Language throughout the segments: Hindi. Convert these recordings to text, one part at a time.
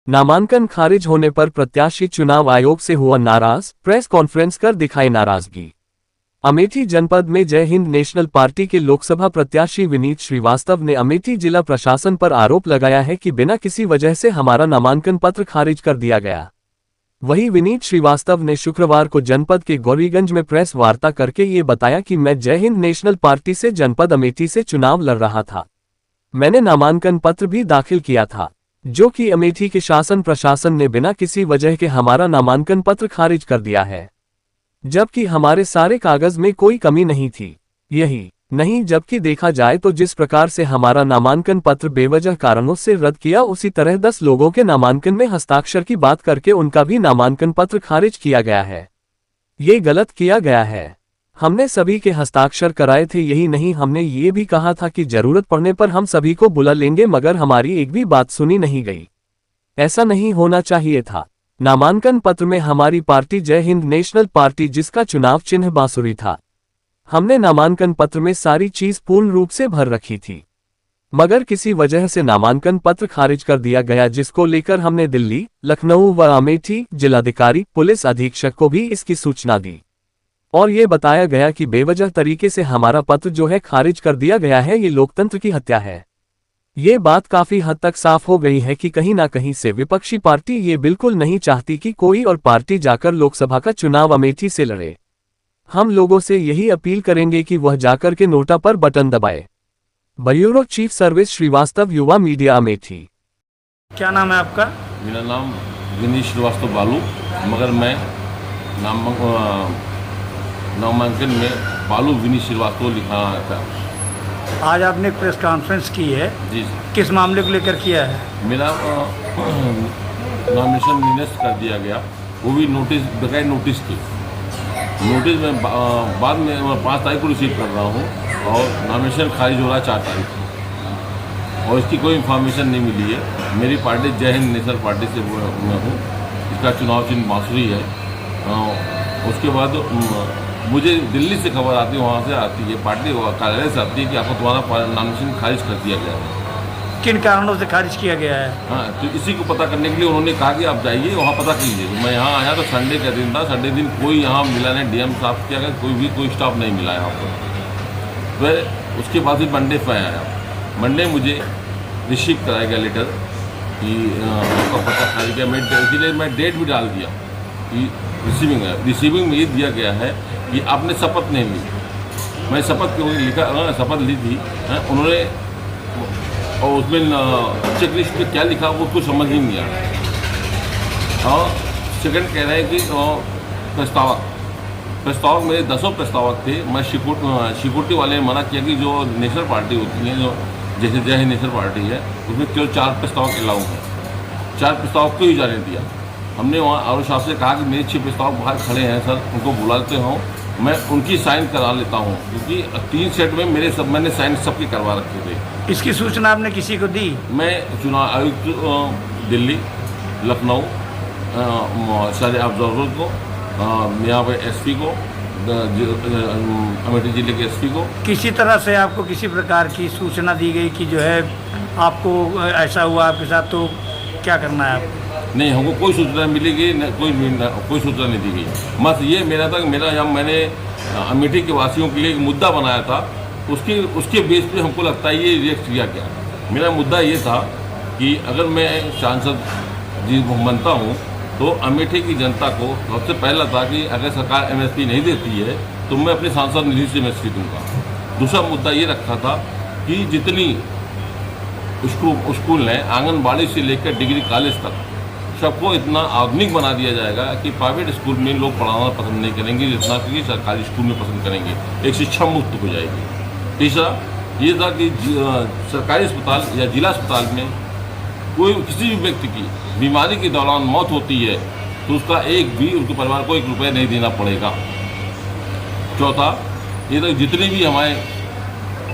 नामांकन खारिज होने पर प्रत्याशी चुनाव आयोग से हुआ नाराज, प्रेस कॉन्फ्रेंस कर दिखाई नाराजगी। अमेठी जनपद में जय हिंद नेशनल पार्टी के लोकसभा प्रत्याशी विनीत श्रीवास्तव ने अमेठी जिला प्रशासन पर आरोप लगाया है कि बिना किसी वजह से हमारा नामांकन पत्र खारिज कर दिया गया। वहीं विनीत श्रीवास्तव ने शुक्रवार को जनपद के गौरीगंज में प्रेस वार्ता करके ये बताया कि मैं जय हिंद नेशनल पार्टी से जनपद अमेठी से चुनाव लड़ रहा था। मैंने नामांकन पत्र भी दाखिल किया था, जो कि अमेठी के शासन प्रशासन ने बिना किसी वजह के हमारा नामांकन पत्र खारिज कर दिया है, जबकि हमारे सारे कागज में कोई कमी नहीं थी। यही नहीं, जबकि देखा जाए तो जिस प्रकार से हमारा नामांकन पत्र बेवजह कारणों से रद्द किया, उसी तरह 10 लोगों के नामांकन में हस्ताक्षर की बात करके उनका भी नामांकन पत्र खारिज किया गया है। ये गलत किया गया है। हमने सभी के हस्ताक्षर कराए थे। यही नहीं, हमने ये भी कहा था कि जरूरत पड़ने पर हम सभी को बुला लेंगे, मगर हमारी एक भी बात सुनी नहीं गई। ऐसा नहीं होना चाहिए था। नामांकन पत्र में हमारी पार्टी जय हिंद नेशनल पार्टी, जिसका चुनाव चिन्ह बांसुरी था, हमने नामांकन पत्र में सारी चीज पूर्ण रूप से भर रखी थी, मगर किसी वजह से नामांकन पत्र खारिज कर दिया गया, जिसको लेकर हमने दिल्ली, लखनऊ व अमेठी जिलाधिकारी, पुलिस अधीक्षक को भी इसकी सूचना दी और ये बताया गया कि बेवजह तरीके से हमारा पत्र जो है खारिज कर दिया गया है। ये लोकतंत्र की हत्या है। ये बात काफी हद तक साफ हो गई है कि कहीं ना कहीं से विपक्षी पार्टी ये बिल्कुल नहीं चाहती कि कोई और पार्टी जाकर लोकसभा का चुनाव अमेठी से लड़े। हम लोगों से यही अपील करेंगे कि वह जाकर के नोटा पर बटन दबाए। ब्यूरो चीफ सर्विस श्रीवास्तव, युवा मीडिया, अमेठी। क्या नाम है आपका? मेरा नाम विनीत श्रीवास्तव बालू, मगर मैं नामांकन में बालू विनीत श्रीवास्तव लिखा था। आज आपने एक प्रेस कॉन्फ्रेंस की है जी। किस मामले को लेकर किया है? मेरा नॉमिनेशन निरस्त कर दिया गया, वो भी नोटिस, बगैर नोटिस के। नोटिस में बाद में 5 तारीख को रिसीव कर रहा हूँ और नॉमिनेशन खारिज हो रहा है 4 तारीख को, और इसकी कोई इन्फॉर्मेशन नहीं मिली है। मेरी पार्टी जय हिंद नेशनल पार्टी से मैं हूँ, इसका चुनाव चिन्ह बांसुरी है। उसके बाद मुझे दिल्ली से खबर आती है, वहाँ से आती है, पार्टी कार्यालय से आती है कि आपको तुम्हारा नामिनेशन खारिज कर दिया गया है। किन कारणों से खारिज किया गया है? हाँ, तो इसी को पता करने के लिए उन्होंने कहा कि आप जाइए वहाँ पता कीजिए। मैं यहाँ आया तो संडे का दिन था। संडे दिन कोई यहाँ मिला नहीं, डीएम साहब किया गया, कोई स्टाफ नहीं मिला यहाँ पर। वह उसके बाद फिर मंडे पर आया। मंडे मुझे रिसीव कराया गया लेटर कि आपका पता खारिज किया। इसीलिए मैं डेट भी डाल दिया कि रिसीविंग में ये दिया गया है कि आपने शपथ नहीं ली। मैं शपथ क्यों लिखा, शपथ ली थी। उन्होंने और उसमें चेकलिस्ट पे क्या लिखा वो कुछ समझ ही नहीं आया। और सेकंड कह रहे हैं कि प्रस्तावक मेरे 10 प्रस्तावक थे। मैं सिक्योरिटी वाले ने मना किया कि जो नेशनल पार्टी होती है, जो जैसे जय हिंद नेशनल पार्टी है, उसमें केवल 4 प्रस्तावक अलाउ हैं। 4 प्रस्तावक को ही जाने दिया। हमने वहाँ आर साहब से कहा कि मेरे 6 प्रस्तावक बाहर खड़े हैं सर, उनको बुलाते हो, मैं उनकी साइन करा लेता हूँ, क्योंकि 3 सेट में मैंने साइन सबके करवा रखे थे। इसकी सूचना आपने किसी को दी? मैं चुनाव आयुक्त दिल्ली, लखनऊ, सारे ऑब्जर्वर को, यहाँ पर एसपी को, अमेठी जिले के एसपी को। किसी तरह से आपको किसी प्रकार की सूचना दी गई कि जो है आपको ऐसा हुआ आपके साथ, तो क्या करना है आपको? नहीं, हमको कोई सूचना मिलेगी, कोई सूचना नहीं दी गई। बस ये मैंने अमेठी के वासियों के लिए एक मुद्दा बनाया था, उसके बेस पे हमको लगता है ये रिएक्ट किया गया। मेरा मुद्दा ये था कि अगर मैं सांसद जी बनता हूँ तो अमेठी की जनता को सबसे पहला था कि अगर सरकार एमएसपी नहीं देती है तो मैं अपने सांसद निधि से एमएसपी दूंगा। दूसरा मुद्दा ये रखा था कि जितनी स्कूल हैं, आंगनबाड़ी से लेकर डिग्री कॉलेज तक, सबको इतना आधुनिक बना दिया जाएगा कि प्राइवेट स्कूल में लोग पढ़ाना पसंद नहीं करेंगे जितना कि सरकारी स्कूल में पसंद करेंगे। एक शिक्षा मुक्त हो जाएगी। तीसरा ये था कि सरकारी अस्पताल या जिला अस्पताल में किसी भी व्यक्ति की बीमारी के दौरान मौत होती है तो उसका उसके परिवार को 1 रुपया नहीं देना पड़ेगा। चौथा ये था जितनी भी हमारे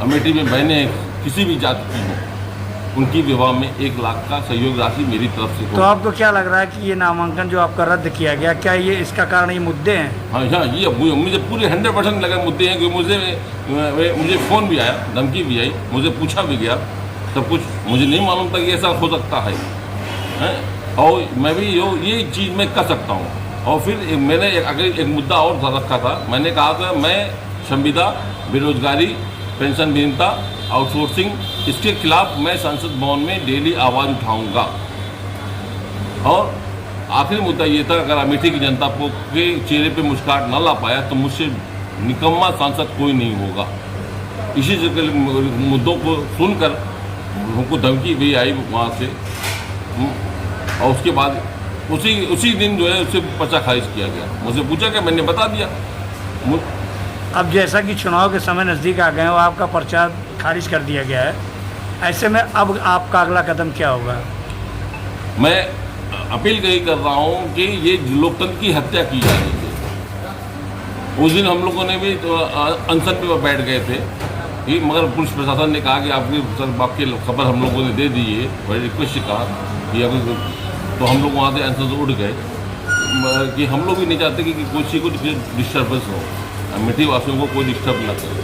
अमेठी में बहनें किसी भी जाति की हों, उनकी विवाह में 1 लाख का सहयोग राशि मेरी तरफ से। तो आपको क्या लग रहा है कि ये नामांकन जो आपका रद्द किया गया, क्या ये इसका कारण ये मुद्दे हैं? हाँ, ये मुझे पूरे 100% लगा मुद्दे हैं। क्योंकि मुझे फ़ोन भी आया, धमकी भी आई, मुझे पूछा भी गया, सब कुछ। मुझे नहीं मालूम था कि ऐसा हो सकता है। और मैं भी ये चीज़ मैं कर सकता हूँ। और फिर मैंने अगर एक मुद्दा और रखा था, मैंने कहा था मैं संविदा, बेरोजगारी, पेंशन विहीनता, आउटसोर्सिंग, इसके खिलाफ मैं संसद भवन में डेली आवाज़ उठाऊंगा। और आखिरी मुद्दा ये था, अगर अमेठी की जनता को के चेहरे पे मुस्कुराहट न ला पाया तो मुझसे निकम्मा सांसद कोई नहीं होगा। इसी मुद्दों को सुनकर उनको धमकी भी आई वहाँ से, और उसके बाद उसी दिन जो है उससे पर्चा खारिज किया गया। मुझसे पूछा कि मैंने बता दिया। अब जैसा कि चुनाव के समय नज़दीक आ गए हो, आपका पर्चा खारिज कर दिया गया है, ऐसे में अब आपका अगला कदम क्या होगा? मैं अपील यही कर रहा हूँ कि ये लोकतंत्र की हत्या की जा रही है। उस दिन हम लोगों ने भी तो अनशन पे बैठ गए थे कि, मगर पुलिस प्रशासन ने कहा कि आपकी खबर हम लोगों ने दे दी है, बड़ी रिक्वेस्ट कहा कि अभी, तो हम लोग वहाँ से अनशन से उठ गए कि हम लोग भी नहीं चाहते कि किसी को डिस्टर्बेंस हो, अमेठी वासियों को कोई डिस्टर्ब ना करे,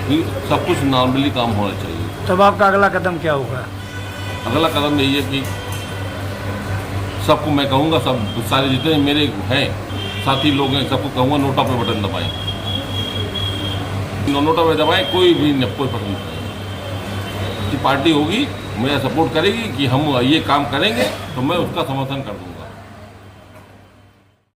कि सब कुछ नॉर्मली काम होना चाहिए। तब आपका अगला कदम क्या होगा? अगला कदम यही है कि सबको मैं कहूँगा, सब सारे जितने मेरे हैं साथी लोग हैं, सबको कहूँगा नोटा पे बटन दबाएं, नोटा पे दबाएं, कोई पसंद नहीं। पार्टी होगी मेरा सपोर्ट करेगी कि हम ये काम करेंगे तो मैं उसका समर्थन कर दूँगा।